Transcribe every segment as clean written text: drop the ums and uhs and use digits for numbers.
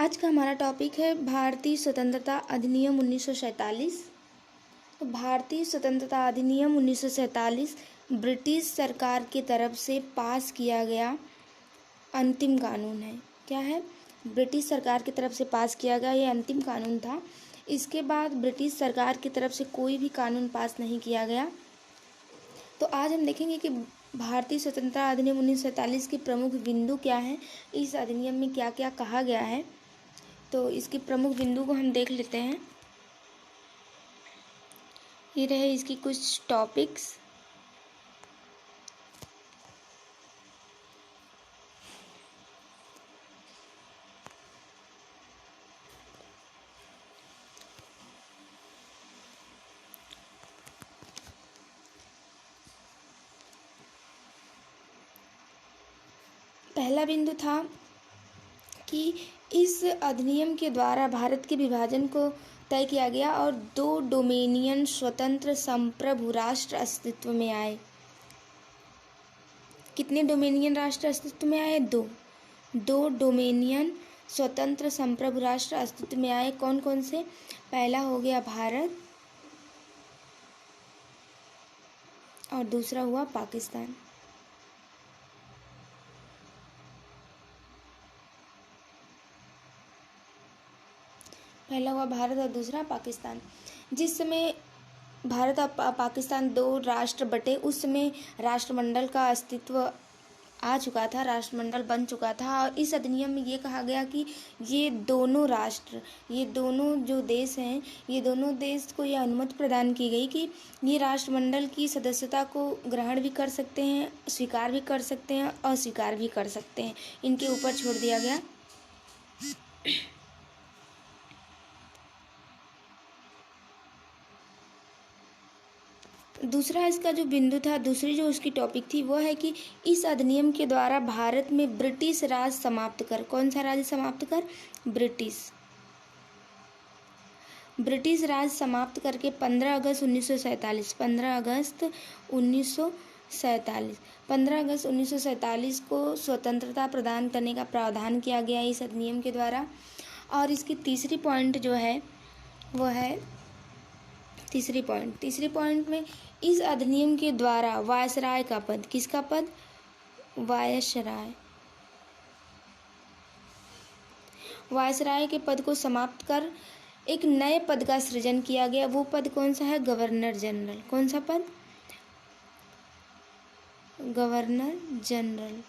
आज का हमारा टॉपिक है भारतीय स्वतंत्रता अधिनियम 1947। तो भारतीय स्वतंत्रता अधिनियम 1947 ब्रिटिश सरकार की तरफ से पास किया गया अंतिम कानून है। क्या है? ब्रिटिश सरकार की तरफ से पास किया गया ये अंतिम कानून था। इसके बाद ब्रिटिश सरकार की तरफ से कोई भी कानून पास नहीं किया गया। तो आज हम देखेंगे कि भारतीय स्वतंत्रता अधिनियम 1947 के प्रमुख बिंदु क्या हैं, इस अधिनियम में क्या क्या कहा गया है। तो इसके प्रमुख बिंदु को हम देख लेते हैं। ये रहे इसकी कुछ टॉपिक्स। पहला बिंदु था कि इस अधिनियम के द्वारा भारत के विभाजन को तय किया गया और 2 डोमेनियन स्वतंत्र संप्रभु राष्ट्र अस्तित्व में आए। कितने डोमेनियन राष्ट्र अस्तित्व में आए? 2 डोमेनियन स्वतंत्र संप्रभु राष्ट्र अस्तित्व में आए। कौन कौन से? पहला हो गया भारत और दूसरा हुआ पाकिस्तान। पहला हुआ भारत और दूसरा पाकिस्तान। जिस समय भारत और पाकिस्तान 2 राष्ट्र बटे, उस समय राष्ट्रमंडल का अस्तित्व आ चुका था, राष्ट्रमंडल बन चुका था। और इस अधिनियम में ये कहा गया कि ये दोनों राष्ट्र, ये दोनों जो देश हैं, ये दोनों देश को ये अनुमति प्रदान की गई कि ये राष्ट्रमंडल की सदस्यता को ग्रहण भी कर सकते हैं, स्वीकार भी कर सकते हैं, अस्वीकार भी कर सकते हैं। इनके ऊपर छोड़ दिया गया। दूसरा इसका जो बिंदु था, दूसरी जो उसकी टॉपिक थी, वो है कि इस अधिनियम के द्वारा भारत में ब्रिटिश राज समाप्त कर। कौन सा राज्य समाप्त कर? ब्रिटिश राज समाप्त करके 15 अगस्त 1947 15 अगस्त 1947 को स्वतंत्रता प्रदान करने का प्रावधान किया गया इस अधिनियम के द्वारा। और इसकी तीसरी पॉइंट जो है वो है तीसरी पॉइंट में इस अधिनियम के द्वारा वायसराय का पद, किसका पद? वायसराय के पद को समाप्त कर एक नए पद का सृजन किया गया। वो पद कौन सा है? Governor general. कौन सा पद? Governor general.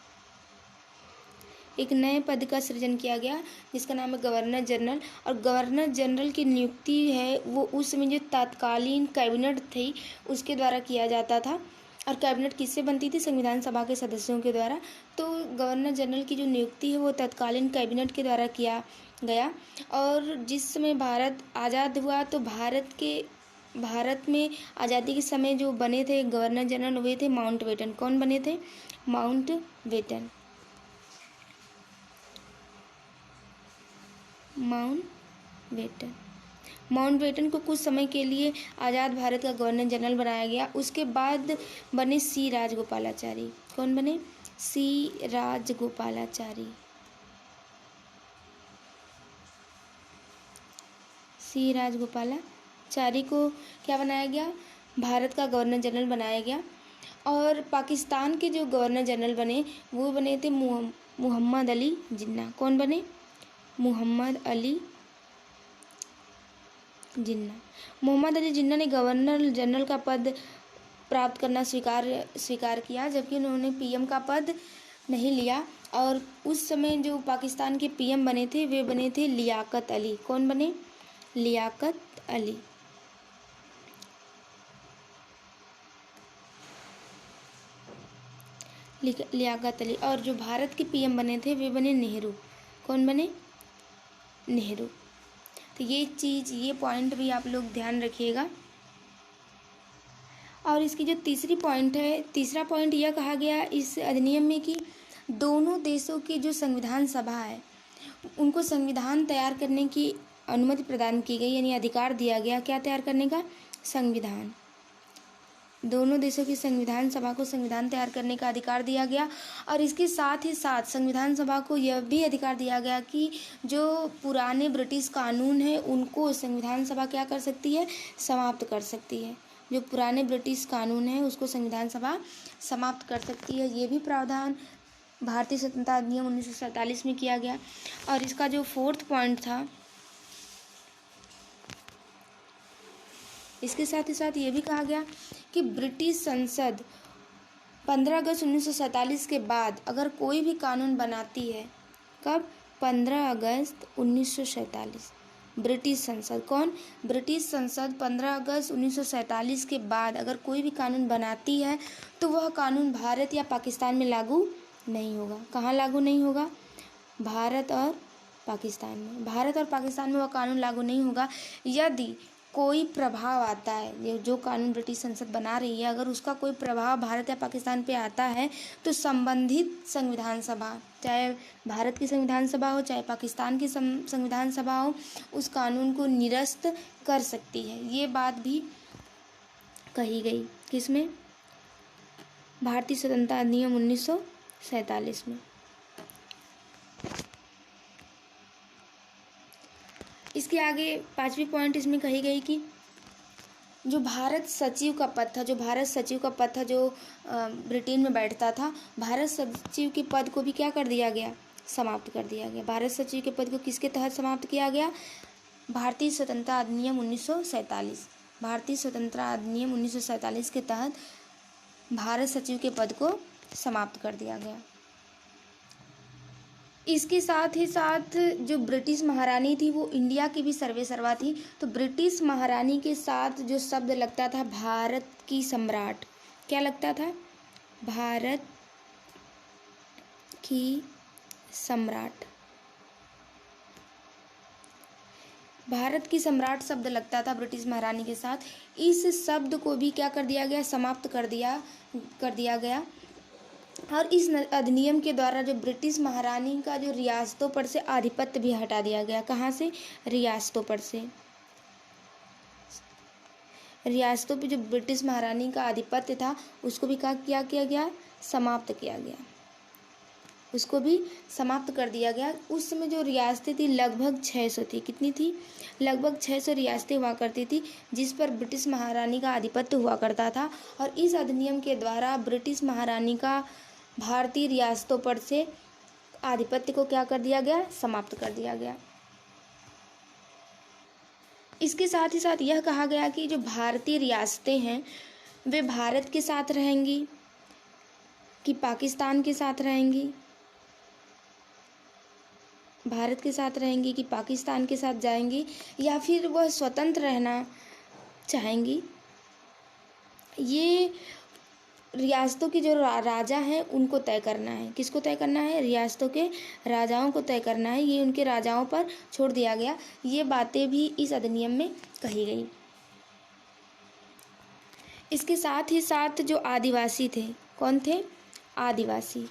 एक नए पद का सृजन किया गया जिसका नाम है गवर्नर जनरल। और गवर्नर जनरल की नियुक्ति है वो उस समय जो तत्कालीन कैबिनेट थी उसके द्वारा किया जाता था। और कैबिनेट किससे बनती थी? संविधान सभा के सदस्यों के द्वारा। तो गवर्नर जनरल की जो नियुक्ति है वो तत्कालीन कैबिनेट के द्वारा किया गया। और जिस समय भारत आज़ाद हुआ तो भारत में आज़ादी के समय जो बने थे गवर्नर जनरल वे थे माउंटबेटन। कौन बने थे? माउंटबेटन। माउंटबेटन को कुछ समय के लिए आज़ाद भारत का गवर्नर जनरल बनाया गया। उसके बाद बने सी राजगोपालाचारी। कौन बने? सी राजगोपालाचारी को क्या बनाया गया? भारत का गवर्नर जनरल बनाया गया। और पाकिस्तान के जो गवर्नर जनरल बने वो बने थे मोहम्मद अली जिन्ना। कौन बने? मोहम्मद अली जिन्ना ने गवर्नर जनरल का पद प्राप्त करना स्वीकार किया, जबकि उन्होंने पीएम का पद नहीं लिया। और उस समय जो पाकिस्तान के पीएम बने थे वे बने थे लियाकत अली। कौन बने? लियाकत अली। और जो भारत के पीएम बने थे वे बने नेहरू। कौन बने? नेहरू। तो ये पॉइंट भी आप लोग ध्यान रखिएगा। और इसकी जो तीसरा पॉइंट यह कहा गया इस अधिनियम में कि दोनों देशों की जो संविधान सभा है उनको संविधान तैयार करने की अनुमति प्रदान की गई, यानी अधिकार दिया गया। क्या तैयार करने का? संविधान। दोनों देशों की संविधान सभा को संविधान तैयार करने का अधिकार दिया गया। और इसके साथ ही साथ संविधान सभा को यह भी अधिकार दिया गया कि जो पुराने ब्रिटिश कानून हैं उनको संविधान सभा क्या कर सकती है, समाप्त कर सकती है। जो पुराने ब्रिटिश कानून हैं उसको संविधान सभा समाप्त कर सकती है। ये भी प्रावधान भारतीय स्वतंत्रता अधिनियम 1947 में किया गया। और इसका जो 4th पॉइंट था, इसके साथ ही साथ ये भी कहा गया कि ब्रिटिश संसद 15 अगस्त 1947 के बाद अगर कोई भी कानून बनाती है, कब, 15 अगस्त 1947, ब्रिटिश संसद, कौन, ब्रिटिश संसद 15 अगस्त 1947 के बाद अगर कोई भी कानून बनाती है तो वह कानून भारत या पाकिस्तान में लागू नहीं होगा। कहाँ लागू नहीं होगा, भारत और पाकिस्तान में। भारत और पाकिस्तान में वह कानून लागू नहीं होगा यदि कोई प्रभाव आता है, ये जो कानून ब्रिटिश संसद बना रही है अगर उसका कोई प्रभाव भारत या पाकिस्तान पे आता है तो संबंधित संविधान सभा, चाहे भारत की संविधान सभा हो चाहे पाकिस्तान की संविधान सभा हो, उस कानून को निरस्त कर सकती है। ये बात भी कही गई किसमें, भारतीय स्वतंत्रता अधिनियम 1947 में। इसके आगे 5वीं पॉइंट इसमें कही गई कि जो भारत सचिव का पद था, जो ब्रिटेन में बैठता था, भारत सचिव के पद को भी क्या कर दिया गया, समाप्त कर दिया गया। भारत सचिव के पद को किसके तहत समाप्त किया गया, भारतीय स्वतंत्रता अधिनियम 1947, भारतीय स्वतंत्रता अधिनियम 1947 के तहत भारत सचिव के पद को समाप्त कर दिया गया। इसके साथ ही साथ जो ब्रिटिश महारानी थी वो इंडिया की भी सर्वेसर्वा थी। तो ब्रिटिश महारानी के साथ जो शब्द लगता था भारत की सम्राट, क्या लगता था, भारत की सम्राट, भारत की सम्राट शब्द लगता था ब्रिटिश महारानी के साथ। इस शब्द को भी क्या कर दिया गया, समाप्त कर दिया गया। और इस अधिनियम के द्वारा जो ब्रिटिश महारानी का जो रियासतों पर से आधिपत्य भी हटा दिया गया। कहाँ से, रियासतों पर से, रियासतों पे जो ब्रिटिश महारानी का आधिपत्य था उसको भी क्या किया गया, समाप्त किया गया, उसको भी समाप्त कर दिया गया। उस समय जो रियासतें थी लगभग 600 थी, कितनी थी, लगभग 600 रियासतें हुआ करती थी जिस पर ब्रिटिश महारानी का आधिपत्य हुआ करता था। और इस अधिनियम के द्वारा ब्रिटिश महारानी का भारतीय रियासतों पर से आधिपत्य को क्या कर दिया गया, समाप्त कर दिया गया। इसके साथ ही साथ यह कहा गया कि जो भारतीय रियासतें हैं वे भारत के साथ रहेंगी कि पाकिस्तान के साथ रहेंगी, भारत के साथ रहेंगी कि पाकिस्तान के साथ जाएंगी, या फिर वह स्वतंत्र रहना चाहेंगी। ये रियासतों की जो राजा हैं उनको तय करना है। किसको तय करना है, रियासतों के राजाओं को तय करना है। ये उनके राजाओं पर छोड़ दिया गया। ये बातें भी इस अधिनियम में कही गई। इसके साथ ही साथ जो आदिवासी थे, कौन थे, आदिवासी,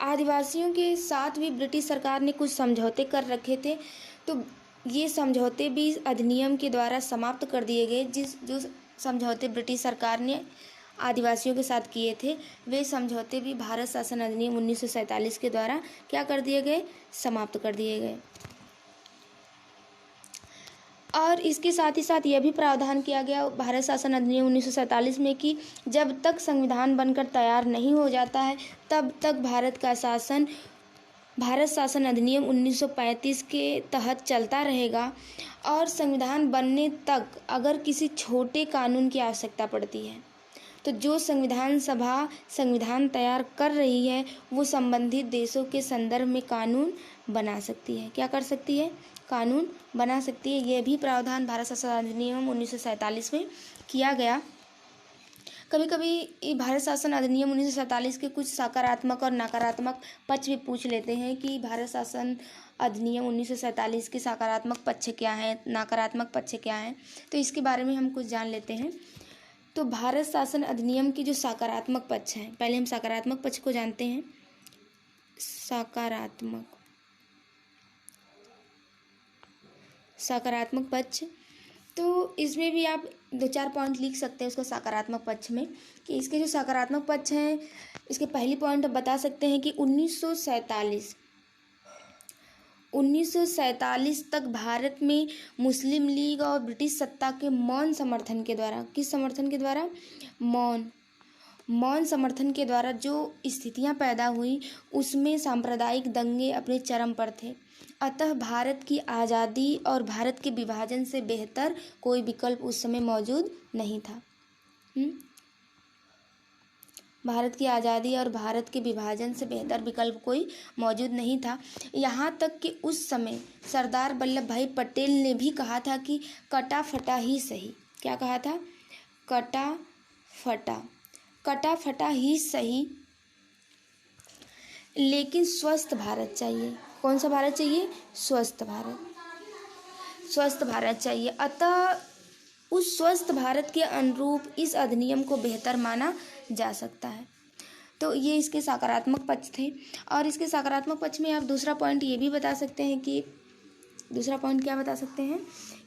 आदिवासियों के साथ भी ब्रिटिश सरकार ने कुछ समझौते कर रखे थे। तो ये समझौते भी इस अधिनियम के द्वारा समाप्त कर दिए गए। जो समझौते ब्रिटिश सरकार ने आदिवासियों के साथ किए थे वे समझौते भी भारत शासन अधिनियम 1947 के द्वारा क्या कर दिए गए, समाप्त कर दिए गए। और इसके साथ ही साथ यह भी प्रावधान किया गया भारत शासन अधिनियम 1947 में कि जब तक संविधान बनकर तैयार नहीं हो जाता है तब तक भारत शासन अधिनियम 1935 के तहत चलता रहेगा। और संविधान बनने तक अगर किसी छोटे कानून की आवश्यकता पड़ती है तो जो संविधान सभा संविधान तैयार कर रही है वो संबंधित देशों के संदर्भ में कानून बना सकती है। क्या कर सकती है, कानून बना सकती है। यह भी प्रावधान भारत शासन अधिनियम 1947 में किया गया। कभी कभी भारत शासन अधिनियम 1947 के कुछ सकारात्मक और नकारात्मक पक्ष भी पूछ लेते हैं कि भारत शासन अधिनियम 1947 के सकारात्मक पक्ष क्या हैं, नकारात्मक पक्ष क्या हैं। तो इसके बारे में हम कुछ जान लेते हैं। तो भारत शासन अधिनियम की जो सकारात्मक पक्ष हैं, पहले हम सकारात्मक पक्ष को जानते हैं। सकारात्मक पक्ष, तो इसमें भी आप 2-4 पॉइंट लिख सकते हैं उसका सकारात्मक पक्ष में, कि इसके जो सकारात्मक पक्ष हैं, इसके पहली पॉइंट आप बता सकते हैं कि 1947 तक भारत में मुस्लिम लीग और ब्रिटिश सत्ता के मौन समर्थन के द्वारा, किस समर्थन के द्वारा? मौन समर्थन के द्वारा जो स्थितियां पैदा हुई उसमें सांप्रदायिक दंगे अपने चरम पर थे। अतः भारत की आज़ादी और भारत के विभाजन से बेहतर कोई विकल्प उस समय मौजूद नहीं था। भारत की आज़ादी और भारत के विभाजन से बेहतर विकल्प कोई मौजूद नहीं था। यहाँ तक कि उस समय सरदार वल्लभ भाई पटेल ने भी कहा था कि कटा फटा ही सही। क्या कहा था? कटा फटा ही सही, लेकिन स्वस्थ भारत चाहिए। कौन सा भारत चाहिए? स्वस्थ भारत चाहिए। अतः उस स्वस्थ भारत के अनुरूप इस अधिनियम को बेहतर माना जा सकता है। तो ये इसके सकारात्मक पक्ष थे। और इसके सकारात्मक पक्ष में आप दूसरा पॉइंट ये भी बता सकते हैं कि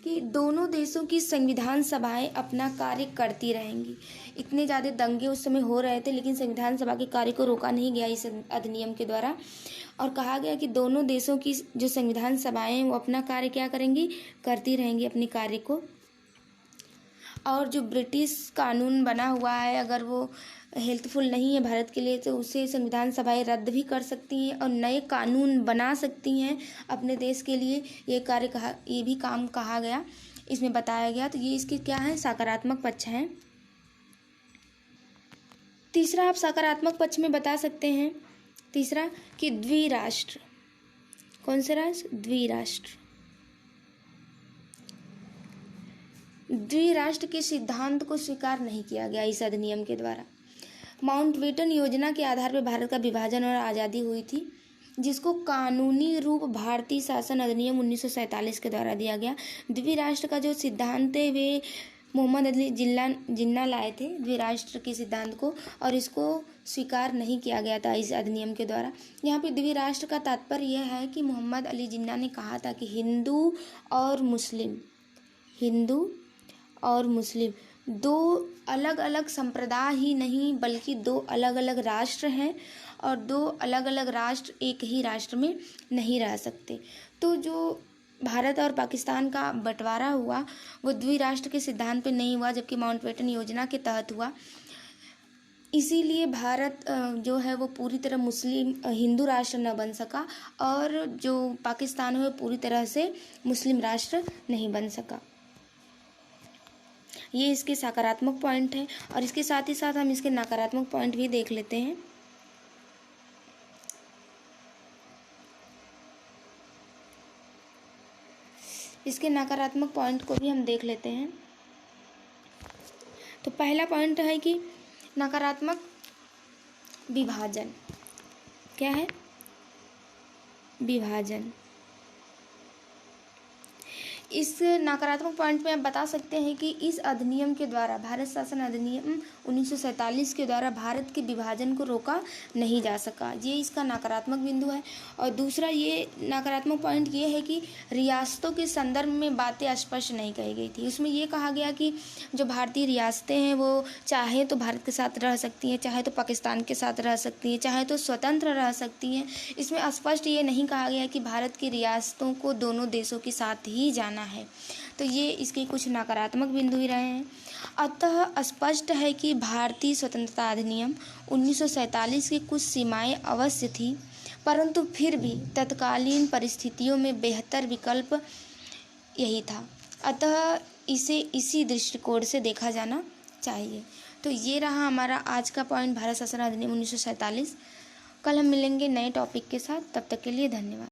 कि दोनों देशों की संविधान सभाएं अपना कार्य करती रहेंगी। इतने ज़्यादा दंगे उस समय हो रहे थे, लेकिन संविधान सभा के कार्य को रोका नहीं गया इस अधिनियम के द्वारा, और कहा गया कि दोनों देशों की जो संविधान सभाएं हैं वो अपना कार्य क्या करेंगी? करती रहेंगी अपने कार्य को। और जो ब्रिटिश कानून बना हुआ है, अगर वो हेल्पफुल नहीं है भारत के लिए, तो उसे संविधान सभाएं रद्द भी कर सकती हैं और नए कानून बना सकती हैं अपने देश के लिए। ये भी काम कहा गया, इसमें बताया गया। तो ये इसके क्या है? सकारात्मक पक्ष हैं। तीसरा आप सकारात्मक पक्ष में बता सकते हैं, तीसरा कि द्विराष्ट्र। कौन से राष्ट्र? द्विराष्ट्र के सिद्धांत को स्वीकार नहीं किया गया इस अधिनियम के द्वारा। माउंटबेटन योजना के आधार पर भारत का विभाजन और आज़ादी हुई थी, जिसको कानूनी रूप भारतीय शासन अधिनियम 1947 के द्वारा दिया गया। द्विराष्ट्र का जो सिद्धांत है वे मोहम्मद अली जिन्ना लाए थे द्विराष्ट्र के सिद्धांत को, और इसको स्वीकार नहीं किया गया था इस अधिनियम के द्वारा। यहाँ पे द्विराष्ट्र का तात्पर्य यह है कि मोहम्मद अली जिन्ना ने कहा था कि हिंदू और मुस्लिम दो अलग अलग संप्रदाय ही नहीं, बल्कि दो अलग अलग राष्ट्र हैं, और दो अलग अलग राष्ट्र एक ही राष्ट्र में नहीं रह सकते। तो जो भारत और पाकिस्तान का बंटवारा हुआ वो द्विराष्ट्र के सिद्धांत पे नहीं हुआ, जबकि माउंटबेटन योजना के तहत हुआ। इसीलिए भारत जो है वो पूरी तरह हिंदू राष्ट्र न बन सका, और जो पाकिस्तान है वो पूरी तरह से मुस्लिम राष्ट्र नहीं बन सका। ये इसके सकारात्मक पॉइंट हैं, और इसके साथ ही साथ हम इसके नकारात्मक पॉइंट भी देख लेते हैं। इसके नकारात्मक पॉइंट को भी हम देख लेते हैं। तो पहला पॉइंट है कि नकारात्मक विभाजन। क्या है? विभाजन। इस नकारात्मक पॉइंट में आप बता सकते हैं कि इस अधिनियम के द्वारा, भारत शासन अधिनियम 1947 के द्वारा भारत के विभाजन को रोका नहीं जा सका। ये इसका नकारात्मक बिंदु है। और दूसरा ये नकारात्मक पॉइंट ये है कि रियासतों के संदर्भ में बातें स्पष्ट नहीं कही गई थी। उसमें ये कहा गया कि जो भारतीय रियासतें हैं वो चाहे तो भारत के साथ रह सकती हैं, चाहे तो पाकिस्तान के साथ रह सकती हैं, चाहे तो स्वतंत्र रह सकती हैं। इसमें स्पष्ट ये नहीं कहा गया कि भारत की रियासतों को दोनों देशों के साथ ही जाना है। तो ये इसके कुछ नकारात्मक बिंदु ही रहे हैं। अतः स्पष्ट है कि भारतीय स्वतंत्रता अधिनियम 1947 की कुछ सीमाएं अवश्य थी, परंतु फिर भी तत्कालीन परिस्थितियों में बेहतर विकल्प यही था। अतः इसे इसी दृष्टिकोण से देखा जाना चाहिए। तो ये रहा हमारा आज का पॉइंट, भारत शासन अधिनियम 1947। कल हम मिलेंगे नए टॉपिक के साथ, तब तक के लिए धन्यवाद।